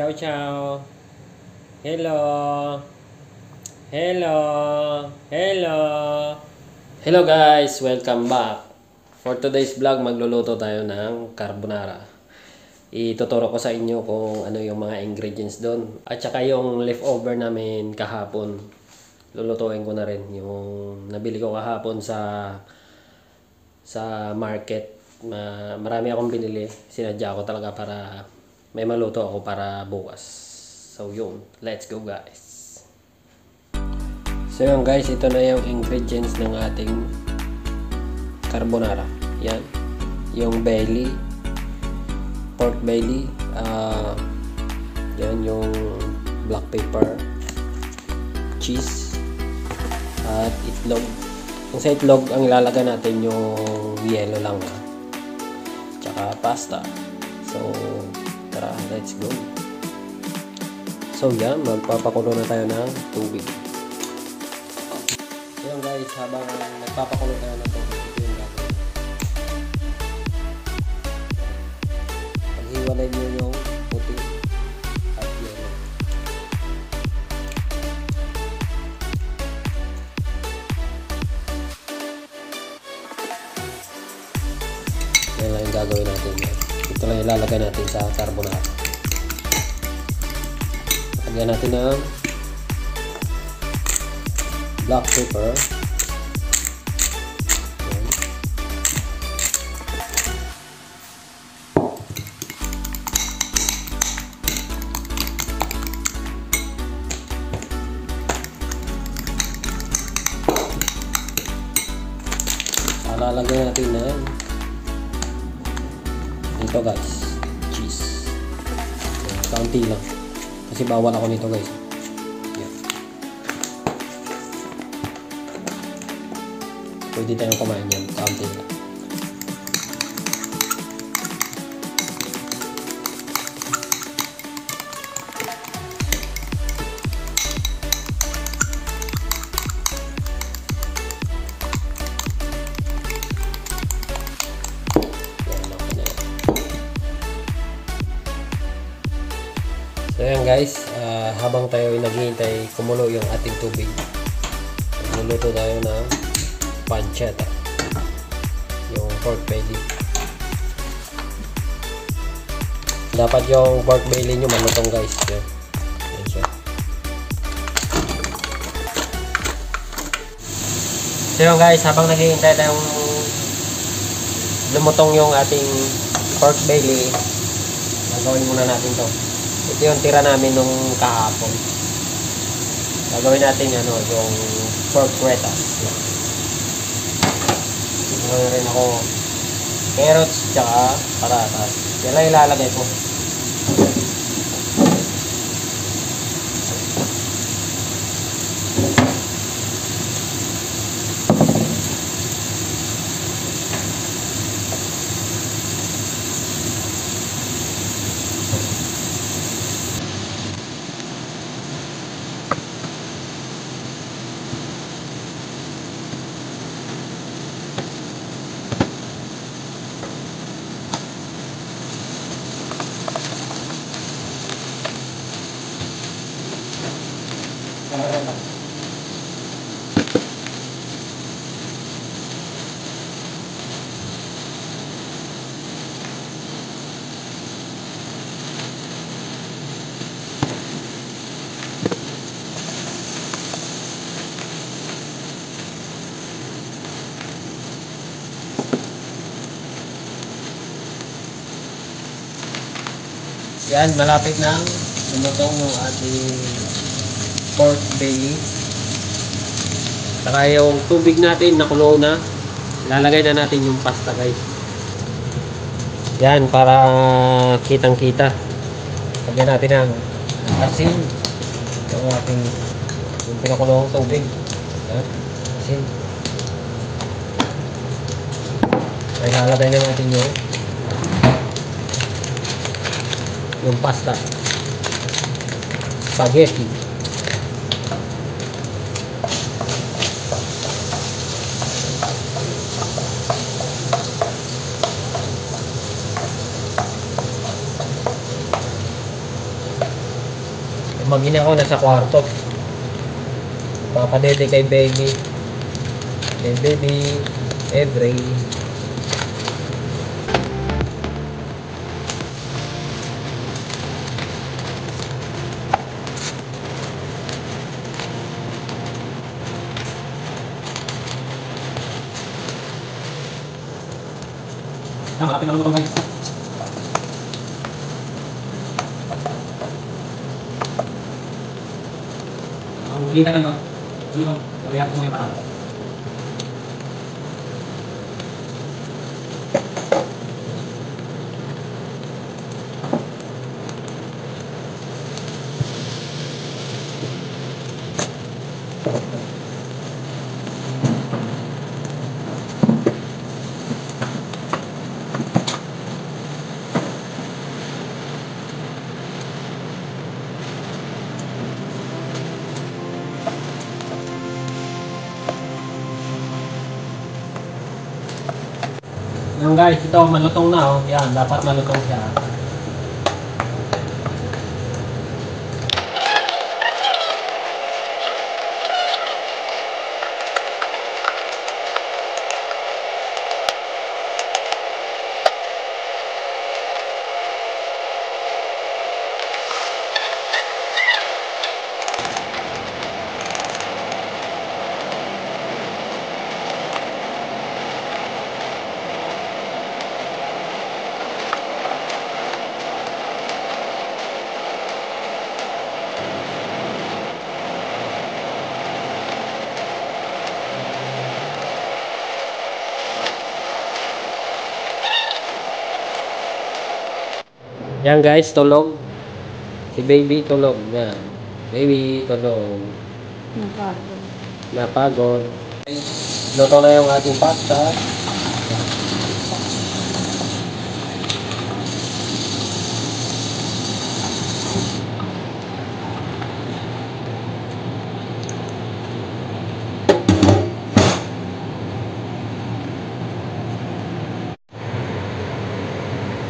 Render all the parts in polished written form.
Ciao, ciao. Hello. Hello. Hello. Hello guys, welcome back. For today's vlog, magluluto tayo ng carbonara. Ituturo ko sa inyo kung ano yung mga ingredients doon. At saka yung leftover namin kahapon. Lulutuin ko na rin yung nabili ko kahapon sa market. Marami akong binili. Sinadya ko talaga para may maluto ako para bukas. So yun, let's go guys. So yun guys, ito na yung ingredients ng ating carbonara. Yan, yung belly, pork belly, yan yung black pepper, cheese, at itlog. Kung sa itlog, ang ilalagay natin yung yellow lang, tsaka pasta. So tara, let's go. So yan, magpapakulo na tayo ng tubig. So yan guys, habang nagpapakulo tayo ng tubig, ito yung gagawin. Paghiwalay nyo yung puti at yellow. Yan lang yung gagawin natin. Ito lang ilalagay natin sa carbonara. Lagyan natin ng black pepper. Lalagyan natin ng ito guys, cheese. Kaunti lang. Kasi bawal ako nito guys. Yan. Pwede tayong kumain yan. Kaunti lang. So yan guys, habang tayo ay naghihintay kumulo yung ating tubig, magluluto tayo ng pancetta, yung pork belly. Dapat yung pork belly nyo malutong guys. Yan siya. So yan guys, habang naghihintay tayong lumutong yung ating pork belly, gagawin muna natin to. Ito yung tira namin nung kahapon. Gagawin natin yung pork cretas. Gagawin rin ako carrots tsaka patatas. Yan lang ilalagay ko. Yan, malapit na lumutong yung ating pork belly. Saka yung tubig natin nakulo na. Ilalagay na natin yung pasta guys. Yan, para kitang kita. Lagyan natin ng asin. Yung ating yung pinakulong tubig. Yan, asin. Ay, ilalagay na natin yung pasta, spaghetti. Mag-ina ako nasa kwarto. Papadede kay baby. Kay baby. Every. Malapit na guys. Kita kan, lihat mo yung paa. Yan guys, ito malutong na oh. Yan, dapat malutong siya. Yan guys, tulog. Si baby tulog. Yan. Baby tulog. Napagod. Napagod. Luto na yung ating pasta.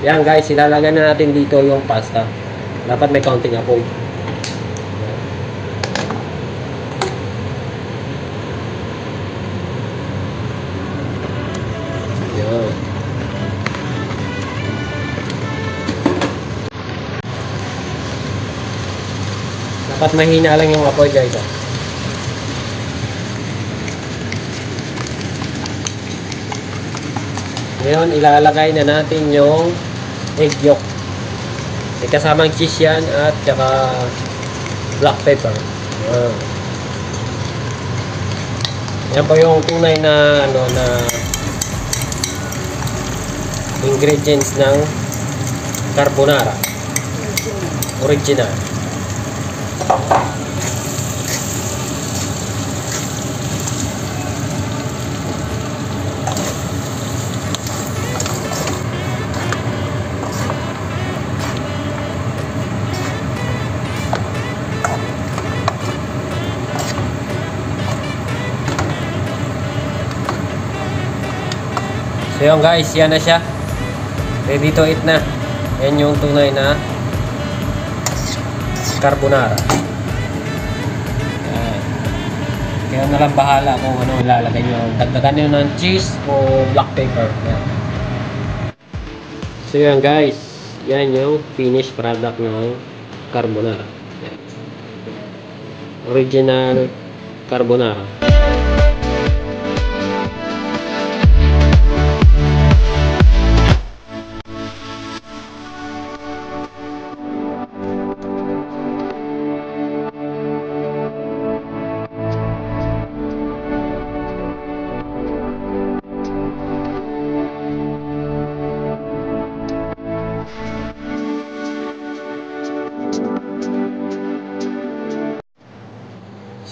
Yan guys, ilalagay na natin dito yung pasta. Dapat may counting apoy. Yan. Dapat mahina lang yung apoy guys. Ngayon, ilalagay na natin yung egg yolk. May kasamang cheese yan at saka black pepper. Yan po yung tunay na ingredients ng carbonara. Original. So yun guys, yan na siya. Ready to eat na. Yan yung tunay na carbonara. Yan. Kaya na lang bahala kung ano ilalagay nyo. Dagdagan nyo ng cheese o black pepper. Yan. So yan guys, yan yung finished product ng carbonara. Yan. Original carbonara.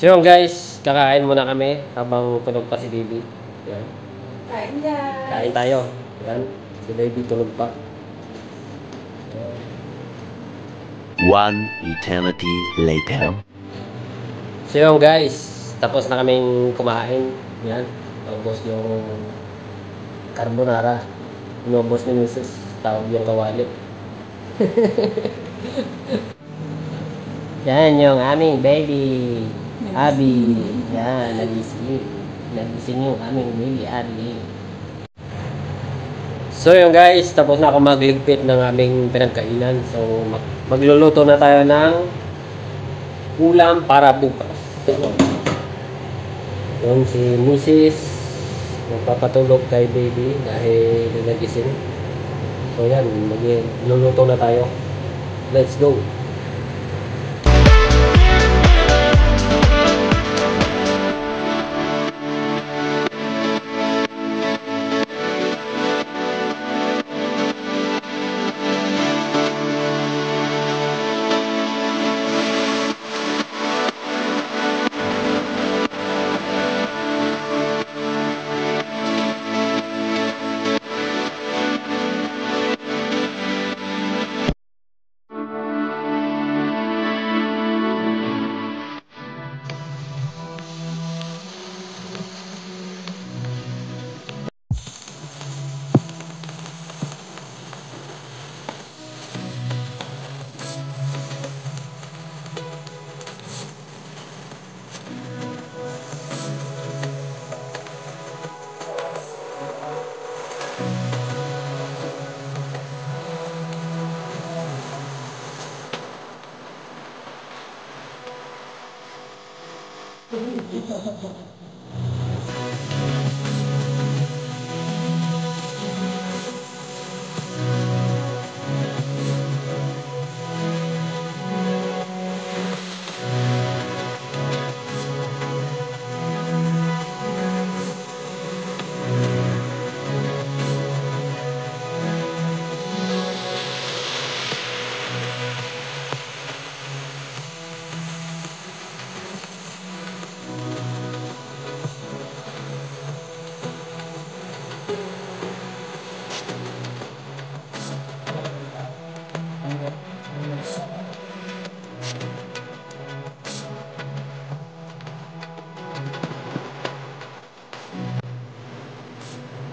So yun guys, kakain muna kami habang tulog pa si baby. Yan. Kain guys. Kain tayo. Yan. Si baby tulog pa. One eternity later. So yun guys, tapos na kaming kumain. Yan. Ubos yung carbonara. Inubos ni Mrs. Tawag yung kawali. Yan yung aming baby. Abby. Yan, nagising. Nagising yung aming baby Abby. So yun guys, tapos na ako magligpit ng aming pinagkainan. So magluluto na tayo ng ulam para bukas. Yung si Mrs. magpapatulog kay baby dahil nagising. So yan, magluluto na tayo. Let's go!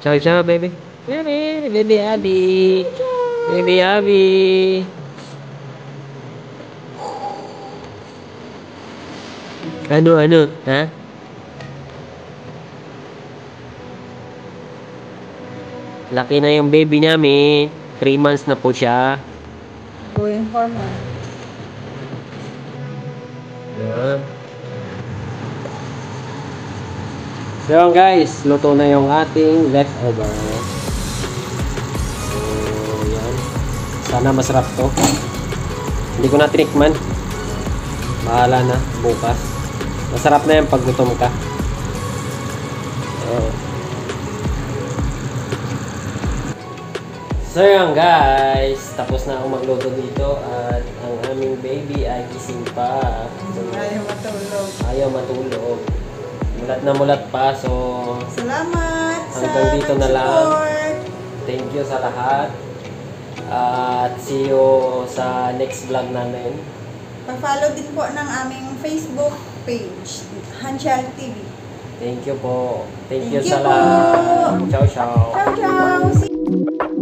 Ciao, ciao, baby. Baby Abby. Baby Abby. Ano? Ha? Laki na yung baby namin. 3 months na po siya. Going hormone. Yeah. So yun guys, luto na yung ating leftover. So yan. Sana masarap to. Hindi ko na tinikman. Bahala na bukas. Masarap na yan pag gutom ka. So yun guys, tapos na ako magluto dito at ang aming baby ay gising pa. So, Ayaw matulog. ayaw matulog. Mulat na mulat pa, so Salamat hanggang sa dito na lang. support. Thank you sa lahat. At see you sa next vlog namin. Pa-follow din po ng aming Facebook page, Hanchal TV. Thank you po. Thank you Thank sa you po. lahat. Ciao, ciao. Ciao, ciao! See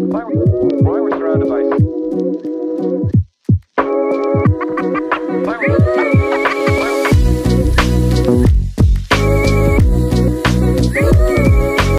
Why were you surrounded by